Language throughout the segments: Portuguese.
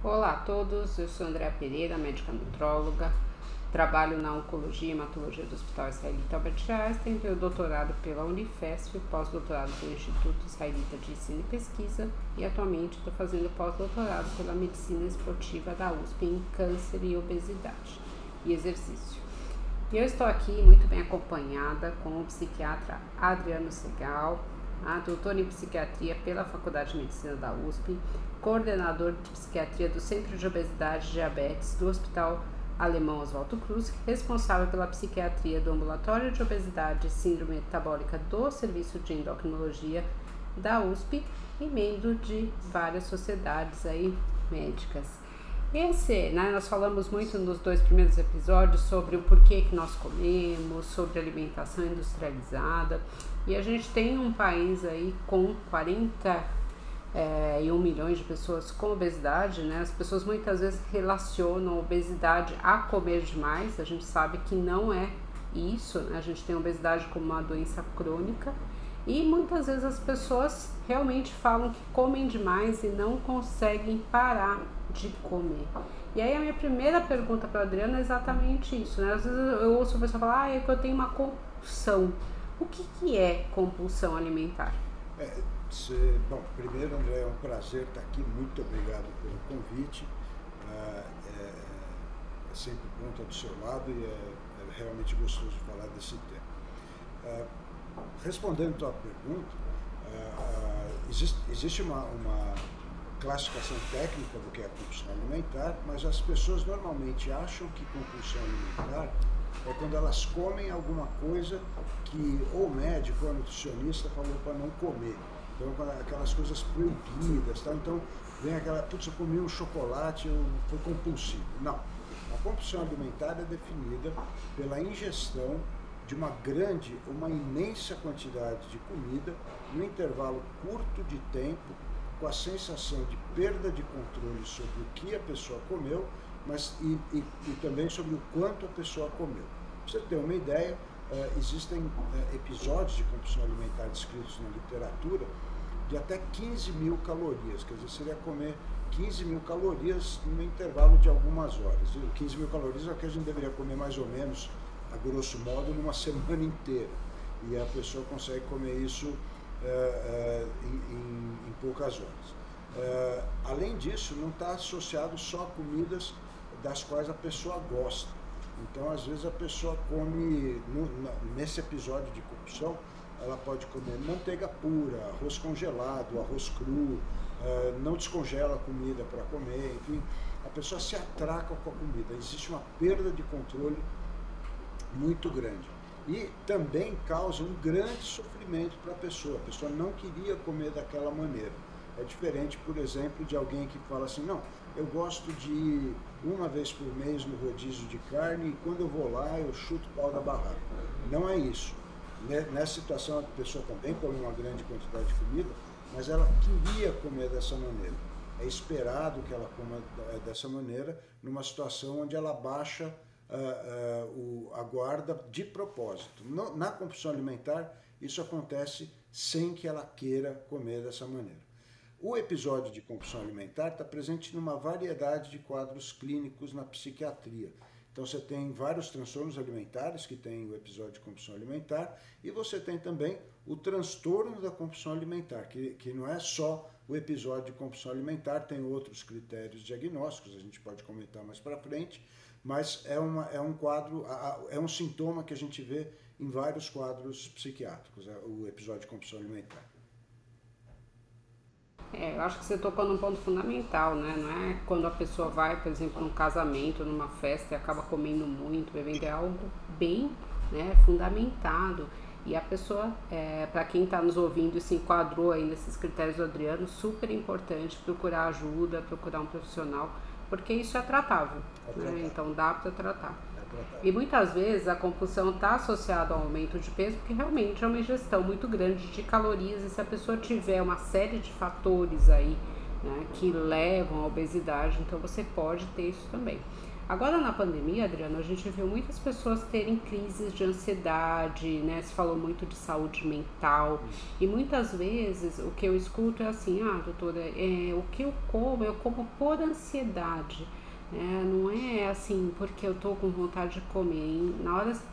Olá a todos, eu sou Andréa Pereira, médica nutróloga, trabalho na Oncologia e Hematologia do Hospital Israelita Albert Einstein, tenho doutorado pela Unifesp, pós-doutorado pelo Instituto Israelita de Ensino e Pesquisa e atualmente estou fazendo pós-doutorado pela Medicina Esportiva da USP em Câncer e Obesidade e Exercício. E eu estou aqui muito bem acompanhada com o psiquiatra Adriano Segal, doutor em psiquiatria pela Faculdade de Medicina da USP, coordenador de psiquiatria do Centro de Obesidade e Diabetes do Hospital Alemão Oswaldo Cruz, responsável pela psiquiatria do Ambulatório de Obesidade e Síndrome Metabólica do Serviço de Endocrinologia da USP e membro de várias sociedades aí médicas. Nós falamos muito nos 2 primeiros episódios sobre o porquê que nós comemos, sobre alimentação industrializada, e a gente tem um país aí com 41 milhões de pessoas com obesidade, né? As pessoas muitas vezes relacionam a obesidade a comer demais, a gente sabe que não é isso, né? A gente tem a obesidade como uma doença crônica e muitas vezes as pessoas realmente falam que comem demais e não conseguem parar de comer. E aí a minha primeira pergunta para a Adriana é exatamente isso, né? Às vezes eu ouço a pessoa falar, é que eu tenho uma compulsão. O que é compulsão alimentar? Bom, primeiro, André, é um prazer estar aqui, muito obrigado pelo convite. É sempre bom estar do seu lado e é realmente gostoso falar desse tema. Respondendo a tua pergunta, existe uma classificação técnica do que é a compulsão alimentar, mas as pessoas normalmente acham que compulsão alimentar é quando elas comem alguma coisa que ou o médico ou o nutricionista falou para não comer. Então, aquelas coisas proibidas, tá? Então, vem aquela, putz, eu comi um chocolate, foi compulsivo. Não. A compulsão alimentar é definida pela ingestão de uma imensa quantidade de comida num intervalo curto de tempo, com a sensação de perda de controle sobre o que a pessoa comeu, mas e também sobre o quanto a pessoa comeu. Pra você ter uma ideia, existem episódios de compulsão alimentar descritos na literatura de até 15 mil calorias, quer dizer, seria comer 15 mil calorias no intervalo de algumas horas. 15 mil calorias é o que a gente deveria comer mais ou menos, a grosso modo, numa semana inteira. E a pessoa consegue comer isso em poucas horas. Além disso, não está associado só a comidas das quais a pessoa gosta. Então, às vezes, a pessoa come, nesse episódio de compulsão, ela pode comer manteiga pura, arroz congelado, arroz cru, não descongela a comida para comer, enfim, a pessoa se atraca com a comida. Existe uma perda de controle muito grande. E também causa um grande sofrimento para a pessoa não queria comer daquela maneira. É diferente, por exemplo, de alguém que fala assim, não, eu gosto de ir uma vez por mês no rodízio de carne e quando eu vou lá eu chuto o pau da barraca. Não é isso. Nessa situação a pessoa também come uma grande quantidade de comida, mas ela queria comer dessa maneira. É esperado que ela coma dessa maneira numa situação onde ela baixa a guarda de propósito. Na compulsão alimentar, isso acontece sem que ela queira comer dessa maneira. O episódio de compulsão alimentar está presente numa variedade de quadros clínicos na psiquiatria. Então você tem vários transtornos alimentares que têm o episódio de compulsão alimentar e você tem também o transtorno da compulsão alimentar, que não é só o episódio de compulsão alimentar, tem outros critérios diagnósticos, a gente pode comentar mais para frente, mas é um quadro, é um sintoma que a gente vê em vários quadros psiquiátricos, o episódio de compulsão alimentar. Eu acho que você tocou num ponto fundamental, né? Não é quando a pessoa vai, por exemplo, num casamento, numa festa e acaba comendo muito, bebendo, é algo bem, né, fundamentado. E a pessoa, para quem está nos ouvindo e se enquadrou aí nesses critérios do Adriano, super importante procurar ajuda, procurar um profissional, porque isso é tratável, né? Então dá para tratar. E muitas vezes a compulsão está associada ao aumento de peso, porque realmente é uma ingestão muito grande de calorias e se a pessoa tiver uma série de fatores aí, né, que levam à obesidade, então você pode ter isso também. Agora na pandemia, Adriano, a gente viu muitas pessoas terem crises de ansiedade, né? Se falou muito de saúde mental e muitas vezes o que eu escuto é assim, doutora, o que eu como por ansiedade. Não é assim porque eu tô com vontade de comer.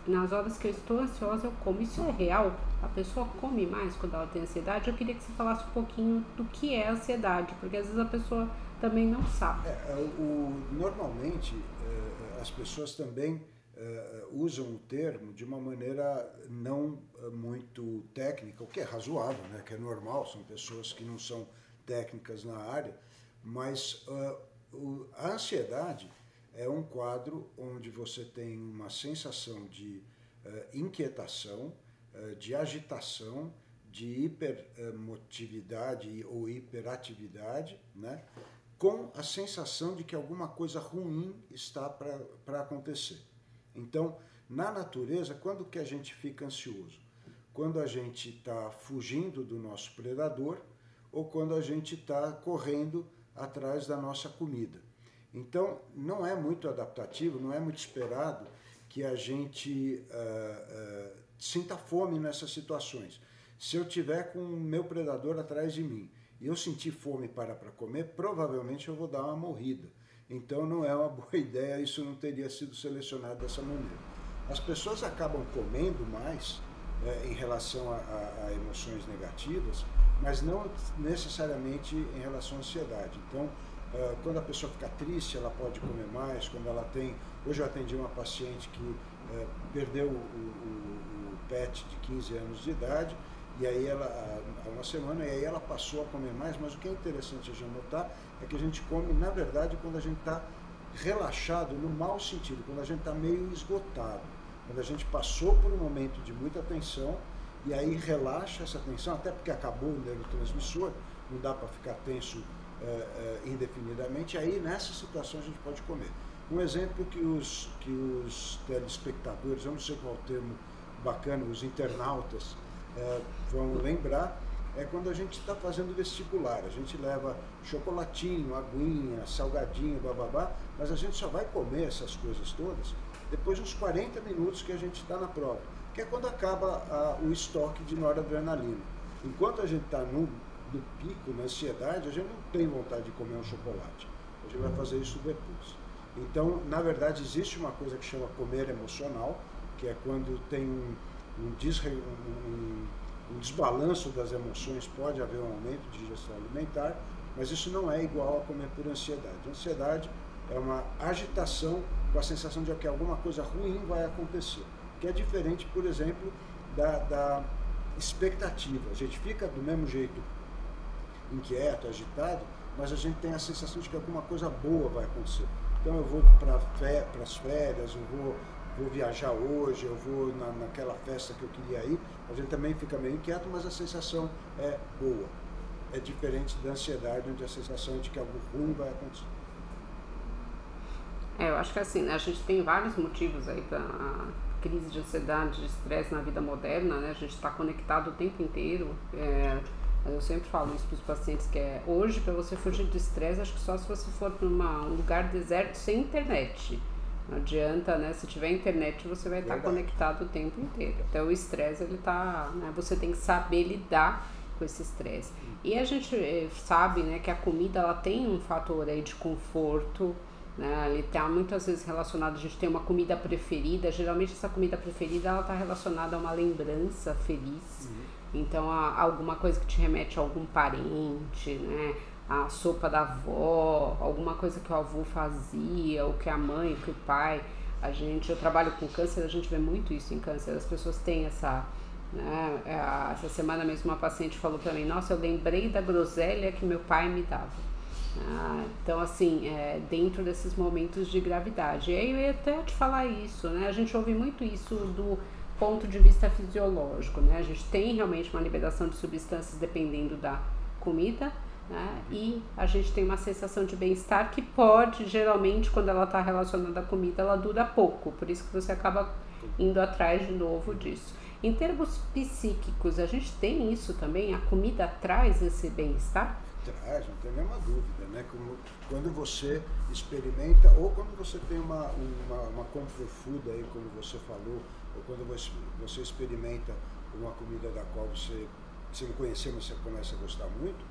Nas horas que eu estou ansiosa eu como. Isso é real? A pessoa come mais quando ela tem ansiedade? Eu queria que você falasse um pouquinho do que é ansiedade, porque às vezes a pessoa também não sabe. Normalmente as pessoas também usam o termo de uma maneira não muito técnica, o que é razoável, né? Que é normal, são pessoas que não são técnicas na área, mas a ansiedade é um quadro onde você tem uma sensação de inquietação, de agitação, de hipermotividade ou hiperatividade, né? Com a sensação de que alguma coisa ruim está para acontecer. Então, na natureza, quando que a gente fica ansioso? Quando a gente está fugindo do nosso predador ou quando a gente está correndo atrás da nossa comida. Então, não é muito adaptativo, não é muito esperado que a gente sinta fome nessas situações. Se eu tiver com o meu predador atrás de mim e eu sentir fome para comer, provavelmente eu vou dar uma morrida. Então não é uma boa ideia, isso não teria sido selecionado dessa maneira. As pessoas acabam comendo mais em relação a emoções negativas, mas não necessariamente em relação à ansiedade. Então, quando a pessoa fica triste, ela pode comer mais, quando ela tem... Hoje eu atendi uma paciente que perdeu o pet de 15 anos de idade, e aí ela, há uma semana, e aí ela passou a comer mais, mas o que é interessante a gente notar é que a gente come, na verdade, quando a gente está relaxado, no mau sentido, quando a gente está meio esgotado, quando a gente passou por um momento de muita tensão, e aí relaxa essa tensão, até porque acabou o neurotransmissor, não dá para ficar tenso indefinidamente, aí nessa situação a gente pode comer. Um exemplo que os telespectadores, eu não sei qual é o termo bacana, os internautas, vão lembrar, é quando a gente está fazendo vestibular. A gente leva chocolatinho, aguinha, salgadinho, bababá, mas a gente só vai comer essas coisas todas depois dos 40 minutos que a gente está na prova, que é quando acaba o estoque de noradrenalina. Enquanto a gente está no pico, na ansiedade, a gente não tem vontade de comer um chocolate. A gente vai fazer isso depois. Então, na verdade, existe uma coisa que chama comer emocional, que é quando tem um desbalanço das emoções, pode haver um aumento de digestão alimentar, mas isso não é igual a comer por ansiedade. A ansiedade é uma agitação com a sensação de que alguma coisa ruim vai acontecer, que é diferente, por exemplo, da expectativa. A gente fica do mesmo jeito inquieto, agitado, mas a gente tem a sensação de que alguma coisa boa vai acontecer. Então eu vou para as férias, eu vou viajar hoje, eu vou naquela festa que eu queria ir, a gente também fica meio inquieto, mas a sensação é boa. É diferente da ansiedade, onde a sensação é de que algo ruim vai acontecer. Eu acho que assim, né, a gente tem vários motivos aí para a crise de ansiedade, de estresse na vida moderna, né? A gente está conectado o tempo inteiro. Eu sempre falo isso para os pacientes, que hoje, para você fugir do estresse, acho que só se você for para um lugar deserto sem internet. Não adianta, né? Se tiver internet, você vai estar conectado o tempo inteiro. Então o estresse, ele tá, né? Você tem que saber lidar com esse estresse. E a gente sabe, né, que a comida, ela tem um fator aí de conforto, né? Ele está muitas vezes relacionado, a gente tem uma comida preferida, geralmente essa comida preferida, ela está relacionada a uma lembrança feliz. Então, alguma coisa que te remete a algum parente, né? A sopa da avó, alguma coisa que o avô fazia, ou que a mãe, ou que o pai. Eu trabalho com câncer, a gente vê muito isso em câncer. As pessoas têm essa... Né? Essa semana mesmo uma paciente falou pra mim, nossa, eu lembrei da groselha que meu pai me dava. Então, assim, dentro desses momentos de gravidade. E aí eu ia até te falar isso, né? A gente ouve muito isso do ponto de vista fisiológico, né? A gente tem realmente uma liberação de substâncias dependendo da comida, né? E a gente tem uma sensação de bem-estar que pode, geralmente, quando ela está relacionada à comida, ela dura pouco, por isso que você acaba indo atrás de novo disso. Em termos psíquicos, a gente tem isso também? A comida traz esse bem-estar? Traz, não tem nenhuma dúvida, né? Quando você experimenta, ou quando você tem uma comfort food aí, como você falou, ou quando você experimenta uma comida da qual você não conhecia, mas você começa a gostar muito,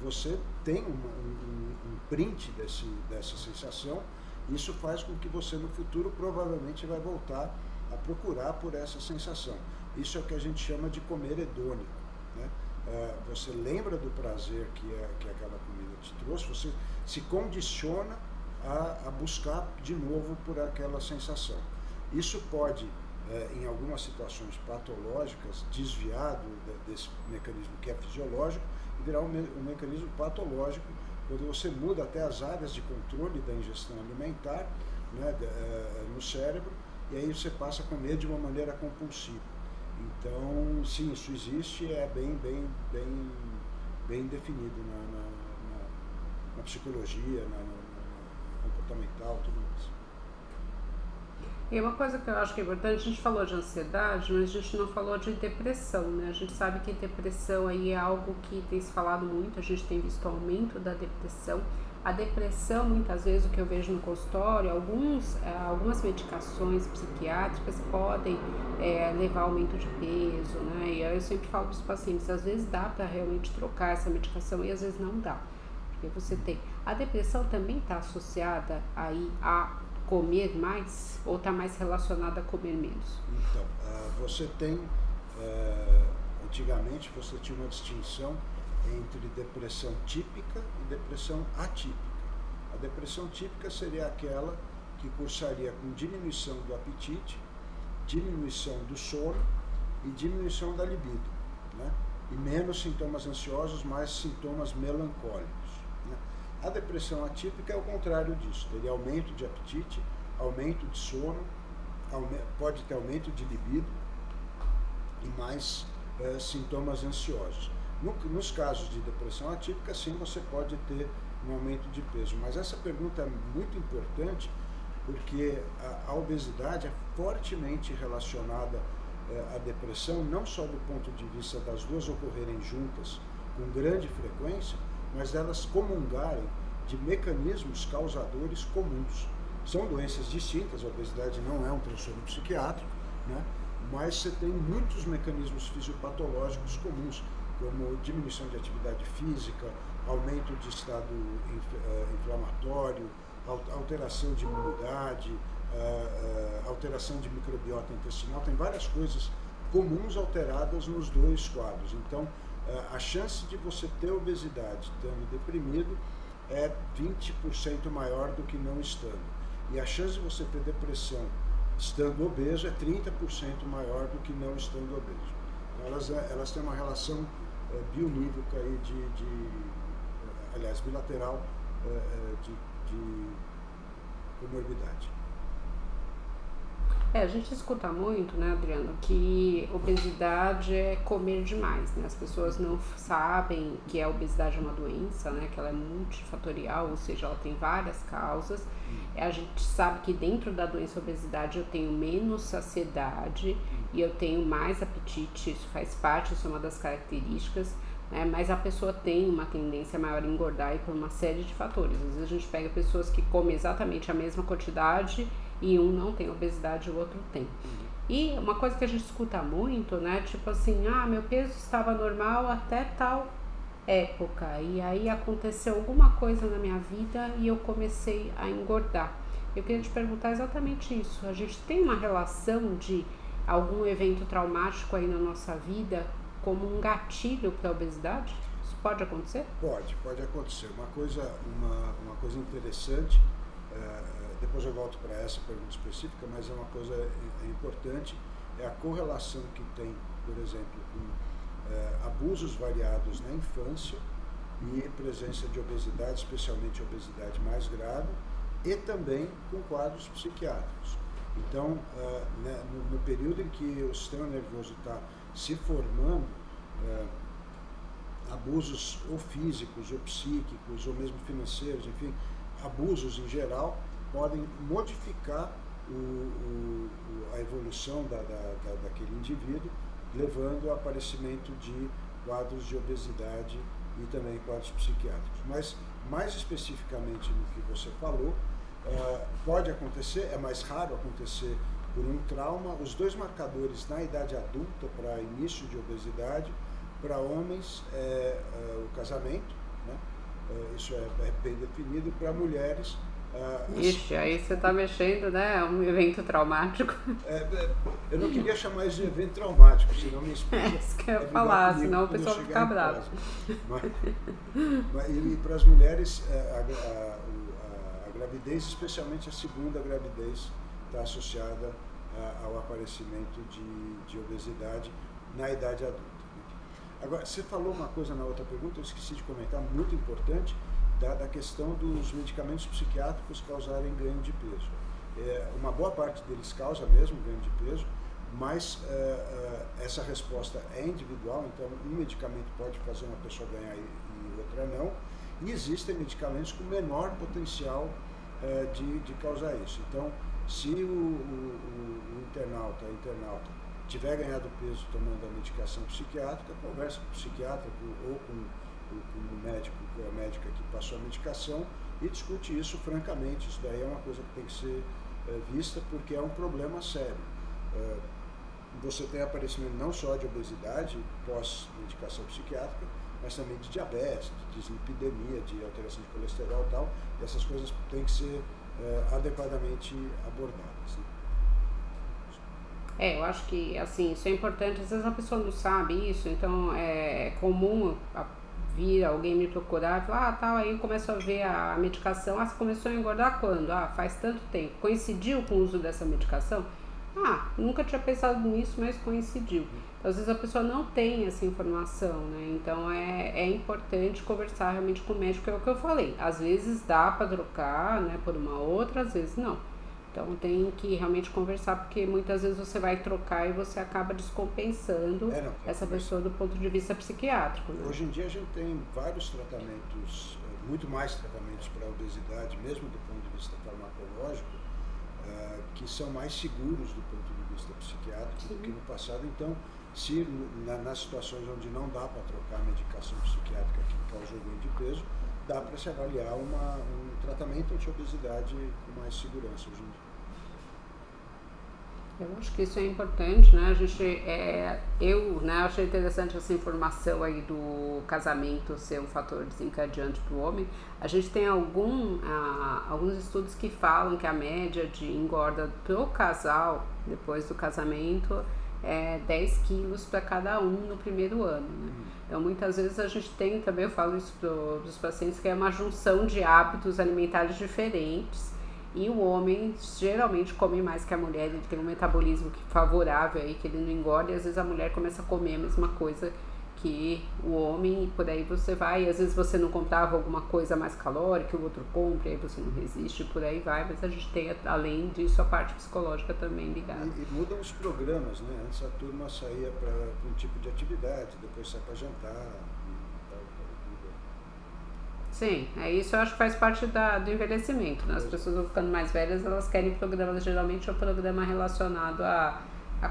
você tem um print dessa sensação. Isso faz com que você no futuro provavelmente vai voltar a procurar por essa sensação. Isso é o que a gente chama de comer hedônico, né? Você lembra do prazer que aquela comida te trouxe, você se condiciona a buscar de novo por aquela sensação. Isso pode, em algumas situações patológicas, desviar desse mecanismo que é fisiológico e virar um mecanismo patológico, quando você muda até as áreas de controle da ingestão alimentar, né, no cérebro, e aí você passa a comer de uma maneira compulsiva. Então, sim, isso existe, é bem definido na psicologia, na comportamental, tudo isso. E uma coisa que eu acho que é importante, a gente falou de ansiedade, mas a gente não falou de depressão, né? A gente sabe que depressão aí é algo que tem se falado muito, a gente tem visto aumento da depressão. A depressão, muitas vezes, o que eu vejo no consultório, algumas medicações psiquiátricas podem levar ao aumento de peso, né? E eu sempre falo para os pacientes, às vezes dá para realmente trocar essa medicação e às vezes não dá. Porque você tem... A depressão também está associada aí a comer mais ou está mais relacionada a comer menos? Então, você tem... antigamente você tinha uma distinção entre depressão típica e depressão atípica. A depressão típica seria aquela que cursaria com diminuição do apetite, diminuição do sono e diminuição da libido, né? E menos sintomas ansiosos, mais sintomas melancólicos, né? A depressão atípica é o contrário disso, teria aumento de apetite, aumento de sono, pode ter aumento de libido e mais sintomas ansiosos. Nos casos de depressão atípica, sim, você pode ter um aumento de peso. Mas essa pergunta é muito importante porque a obesidade é fortemente relacionada à depressão, não só do ponto de vista das duas ocorrerem juntas com grande frequência, mas delas comungarem de mecanismos causadores comuns. São doenças distintas, a obesidade não é um transtorno psiquiátrico, né? Mas você tem muitos mecanismos fisiopatológicos comuns, como diminuição de atividade física, aumento de estado inflamatório, alteração de imunidade, alteração de microbiota intestinal, tem várias coisas comuns alteradas nos dois quadros. Então, a chance de você ter obesidade estando deprimido é 20% maior do que não estando. E a chance de você ter depressão estando obeso é 30% maior do que não estando obeso. Então, elas têm uma relação bionívoca aí aliás, bilateral de comorbidade. A gente escuta muito, né, Adriano, que obesidade é comer demais, né? As pessoas não sabem que a obesidade é uma doença, né, que ela é multifatorial, ou seja, ela tem várias causas. A gente sabe que dentro da doença obesidade eu tenho menos saciedade e eu tenho mais apetite, isso faz parte, isso é uma das características, né? Mas a pessoa tem uma tendência maior a engordar e por uma série de fatores. Às vezes a gente pega pessoas que comem exatamente a mesma quantidade e um não tem obesidade e o outro tem. E uma coisa que a gente escuta muito, né, tipo assim, meu peso estava normal até tal época, e aí aconteceu alguma coisa na minha vida e eu comecei a engordar. Eu queria te perguntar exatamente isso. A gente tem uma relação de algum evento traumático aí na nossa vida como um gatilho para a obesidade? Isso pode acontecer? Pode acontecer. Uma coisa interessante, depois eu volto para essa pergunta específica, mas é uma coisa importante, é a correlação que tem, por exemplo, com abusos variados na infância e presença de obesidade, especialmente obesidade mais grave, e também com quadros psiquiátricos. Então, no período em que o sistema nervoso está se formando, abusos ou físicos, ou psíquicos, ou mesmo financeiros, enfim, abusos em geral, podem modificar a evolução daquele indivíduo, levando ao aparecimento de quadros de obesidade e também quadros psiquiátricos. Mas, mais especificamente no que você falou, pode acontecer, é mais raro acontecer por um trauma, os dois marcadores na idade adulta para início de obesidade, para homens o casamento, né? Isso é bem definido, para mulheres... Ixi, aí você está mexendo, né? É um evento traumático. Eu não queria chamar isso de evento traumático, senão minha esposa... É isso que eu ia falar, senão o pessoal fica bravo. E para as mulheres, a gravidez, especialmente a segunda gravidez, está associada ao aparecimento de obesidade na idade adulta. Agora, você falou uma coisa na outra pergunta, eu esqueci de comentar, muito importante, da questão dos medicamentos psiquiátricos causarem ganho de peso. Uma boa parte deles causa mesmo ganho de peso, mas essa resposta é individual, então um medicamento pode fazer uma pessoa ganhar e outra não, e existem medicamentos com menor potencial de causar isso. Então, se o internauta tiver ganhado peso tomando a medicação psiquiátrica, conversa com o psiquiatra ou com o médico, com a médica que passou a medicação, e discute isso francamente. Isso daí é uma coisa que tem que ser vista, porque é um problema sério. Você tem aparecimento não só de obesidade pós-medicação psiquiátrica, mas também de diabetes, de dislipidemia, de alteração de colesterol e tal, e essas coisas têm que ser adequadamente abordadas, né? Eu acho que, assim, isso é importante. Às vezes a pessoa não sabe isso, então é comum vir alguém me procurar e falar, tal, aí eu começo a ver a medicação. Você começou a engordar quando? Faz tanto tempo. Coincidiu com o uso dessa medicação? Nunca tinha pensado nisso, mas coincidiu. Então, às vezes a pessoa não tem essa informação, né? Então é importante conversar realmente com o médico, é o que eu falei. Às vezes dá para trocar, né, por uma outra, às vezes não. Então tem que realmente conversar, porque muitas vezes você vai trocar e você acaba descompensando essa pessoa do ponto de vista psiquiátrico, né? Hoje em dia a gente tem vários tratamentos, muito mais tratamentos para a obesidade, mesmo do ponto de vista farmacológico, que são mais seguros do ponto de vista psiquiátrico do que no passado. Então, se nas situações onde não dá para trocar a medicação psiquiátrica que causou ganho de peso, dá para se avaliar um tratamento anti-obesidade com mais segurança hoje em dia. Eu acho que isso é importante, né? Eu achei interessante essa informação aí do casamento ser um fator desencadeante para o homem. A gente tem alguns estudos que falam que a média de engorda pro casal depois do casamento é 10 quilos para cada um no primeiro ano, né? Então, muitas vezes a gente tem, também eu falo isso para os pacientes, que é uma junção de hábitos alimentares diferentes, e o homem geralmente come mais que a mulher, ele tem um metabolismo favorável aí, que ele não engorda, e às vezes a mulher começa a comer a mesma coisa que o homem, e por aí você vai, e às vezes você não comprava alguma coisa mais calórica, o outro compra, e aí você não resiste, por aí vai, mas a gente tem, além disso, a parte psicológica também ligada. E mudam os programas, né? Antes a turma saía para um tipo de atividade, depois sai para jantar e tal. Sim, isso eu acho que faz parte do envelhecimento, né? As pessoas vão ficando mais velhas, elas querem programas, geralmente é um programa relacionado a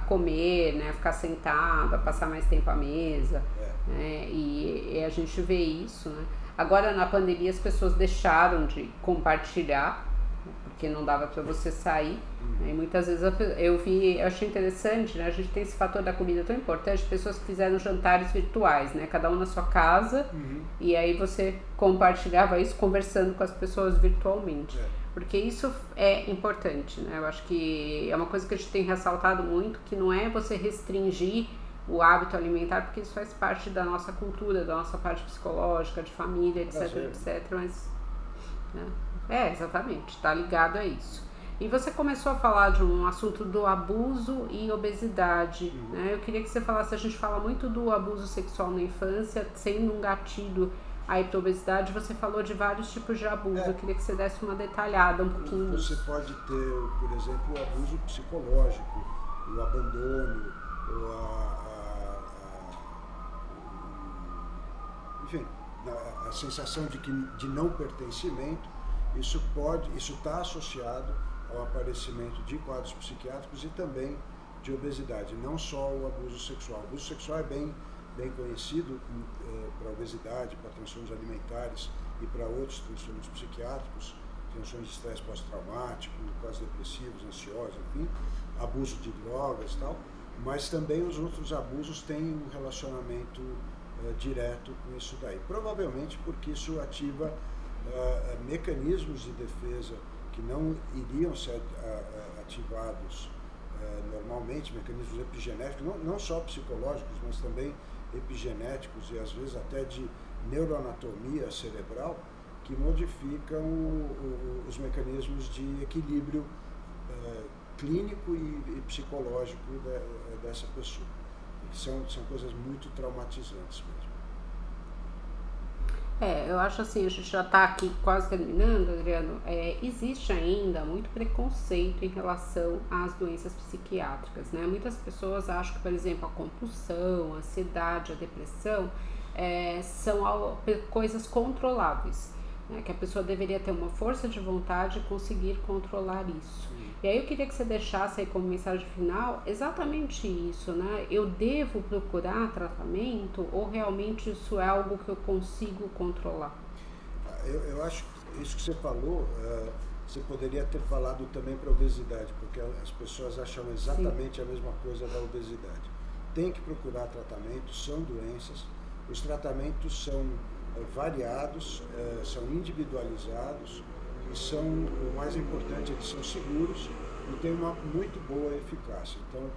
comer, né, ficar sentado, a passar mais tempo à mesa, né, e a gente vê isso, né. Agora na pandemia as pessoas deixaram de compartilhar, porque não dava para você sair, né, e muitas vezes eu achei interessante, né, a gente tem esse fator da comida tão importante, pessoas que fizeram jantares virtuais, né, cada um na sua casa, e aí você compartilhava isso conversando com as pessoas virtualmente. Porque isso é importante, né? Eu acho que é uma coisa que a gente tem ressaltado muito, que não é você restringir o hábito alimentar, porque isso faz parte da nossa cultura, da nossa parte psicológica, de família, etc, etc. Mas, né? Exatamente, está ligado a isso. E você começou a falar de um assunto do abuso e obesidade, né? Eu queria que você falasse, a gente fala muito do abuso sexual na infância, sendo um gatilho aí para obesidade, você falou de vários tipos de abuso. Eu queria que você desse uma detalhada um pouquinho nisso. Você pode ter, por exemplo, o abuso psicológico, o abandono, enfim, a sensação de não pertencimento. Isso está associado ao aparecimento de quadros psiquiátricos e também de obesidade, não só o abuso sexual. O abuso sexual é bem bem conhecido para obesidade, para transtornos alimentares e para outros transtornos psiquiátricos, transtornos de estresse pós-traumático, quadros depressivos, ansiosos, enfim, abuso de drogas e tal, mas também os outros abusos têm um relacionamento direto com isso daí. Provavelmente porque isso ativa mecanismos de defesa que não iriam ser ativados normalmente, mecanismos epigenéticos, não só psicológicos, mas também epigenéticos e às vezes até de neuroanatomia cerebral, que modificam os mecanismos de equilíbrio clínico e psicológico dessa pessoa. São coisas muito traumatizantes mesmo. Eu acho assim, a gente já está aqui quase terminando, Adriano, existe ainda muito preconceito em relação às doenças psiquiátricas, né? Muitas pessoas acham que, por exemplo, a compulsão, a ansiedade, a depressão são coisas controláveis, né? Que a pessoa deveria ter uma força de vontade e conseguir controlar isso. E aí eu queria que você deixasse aí como mensagem final exatamente isso, né? Eu devo procurar tratamento ou realmente isso é algo que eu consigo controlar? Eu acho que isso que você falou, você poderia ter falado também para a obesidade, porque as pessoas acham exatamente a mesma coisa da obesidade. Tem que procurar tratamento, são doenças, os tratamentos são variados, são individualizados, e são, o mais importante, eles são seguros e têm uma muito boa eficácia. Então,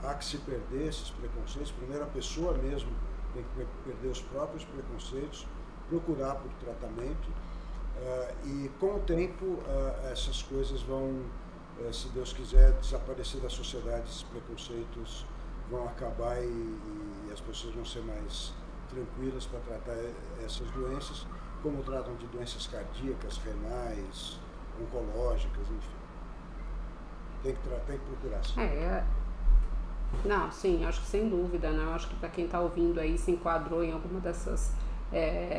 há que se perder esses preconceitos. Primeiro, a pessoa mesmo tem que perder os próprios preconceitos, procurar por tratamento e, com o tempo, essas coisas vão, se Deus quiser, desaparecer da sociedade. Esses preconceitos vão acabar e as pessoas vão ser mais tranquilas para tratar essas doenças, como tratam de doenças cardíacas, renais, oncológicas, enfim. Tem que procurar. Sim. Não, sim, acho que sem dúvida, né? Eu acho que para quem está ouvindo aí se enquadrou em alguma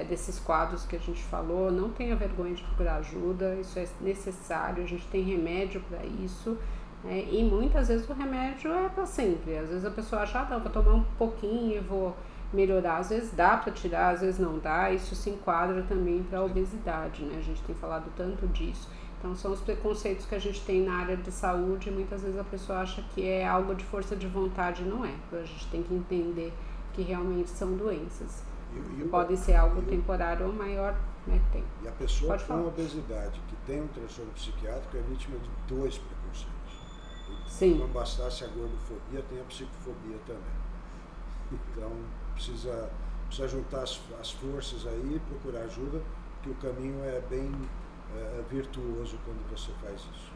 desses quadros que a gente falou, não tenha vergonha de procurar ajuda, isso é necessário, a gente tem remédio para isso, e muitas vezes o remédio é para sempre. Às vezes a pessoa acha, não, vou tomar um pouquinho e vou melhorar, às vezes dá para tirar, às vezes não dá, isso se enquadra também para a obesidade, né? A gente tem falado tanto disso. Então são os preconceitos que a gente tem na área de saúde e muitas vezes a pessoa acha que é algo de força de vontade, não é. A gente tem que entender que realmente são doenças. Podem ser algo temporário ou maior, né? Tem. E a pessoa com obesidade que tem um transtorno psiquiátrico é vítima de 2 preconceitos. Sim. Não bastasse a gordofobia, tem a psicofobia também. Então, precisa juntar as forças aí, procurar ajuda, que o caminho é bem virtuoso quando você faz isso.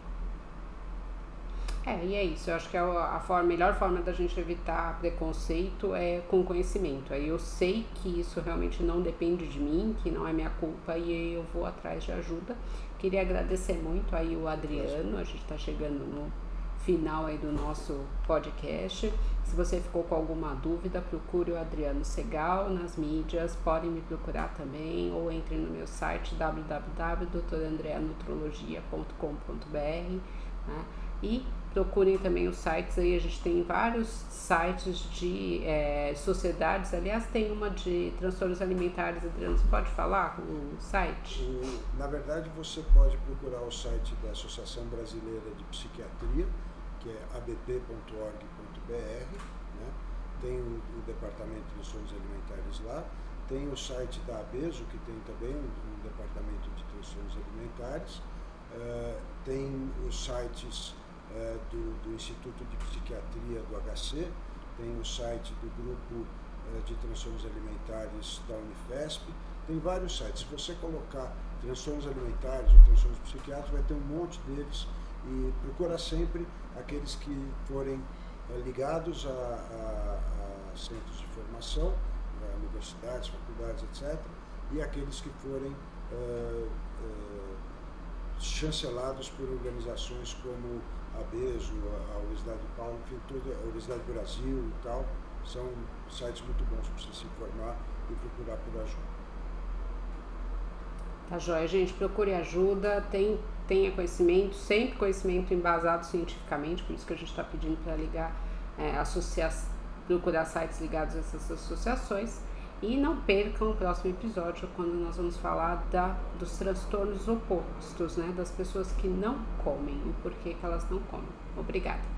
E é isso, eu acho que a melhor forma da gente evitar preconceito é com conhecimento. Aí eu sei que isso realmente não depende de mim, que não é minha culpa e eu vou atrás de ajuda. Queria agradecer muito aí o Adriano, a gente está chegando no final aí do nosso podcast. Se você ficou com alguma dúvida, procure o Adriano Segal nas mídias, podem me procurar também, ou entre no meu site www.doutorandreanutrologia.com.br, né? E procurem também os sites aí, a gente tem vários sites de sociedades, aliás tem uma de transtornos alimentares. Adriano, você pode falar o site? Na verdade você pode procurar o site da Associação Brasileira de Psiquiatria, que é abp.org.br, né? Tem o Departamento de Transtornos Alimentares lá, tem o site da ABESO, que tem também um Departamento de Transtornos Alimentares, tem os sites do Instituto de Psiquiatria do HC, tem o site do Grupo de Transtornos Alimentares da Unifesp, tem vários sites. Se você colocar transtornos alimentares ou transtornos psiquiátricos, vai ter um monte deles, e procura sempre aqueles que forem ligados a centros de formação, universidades, faculdades, etc., e aqueles que forem chancelados por organizações como a ABESO, a Universidade de Paulo, enfim, toda a Universidade do Brasil e tal. São sites muito bons para você se informar e procurar por ajuda. Tá joia, gente, procure ajuda, tenha conhecimento, sempre conhecimento embasado cientificamente, por isso que a gente está pedindo para ligar, procurar sites ligados a essas associações. E não percam o próximo episódio, quando nós vamos falar dos transtornos opostos, né? Das pessoas que não comem e por que elas não comem. Obrigada!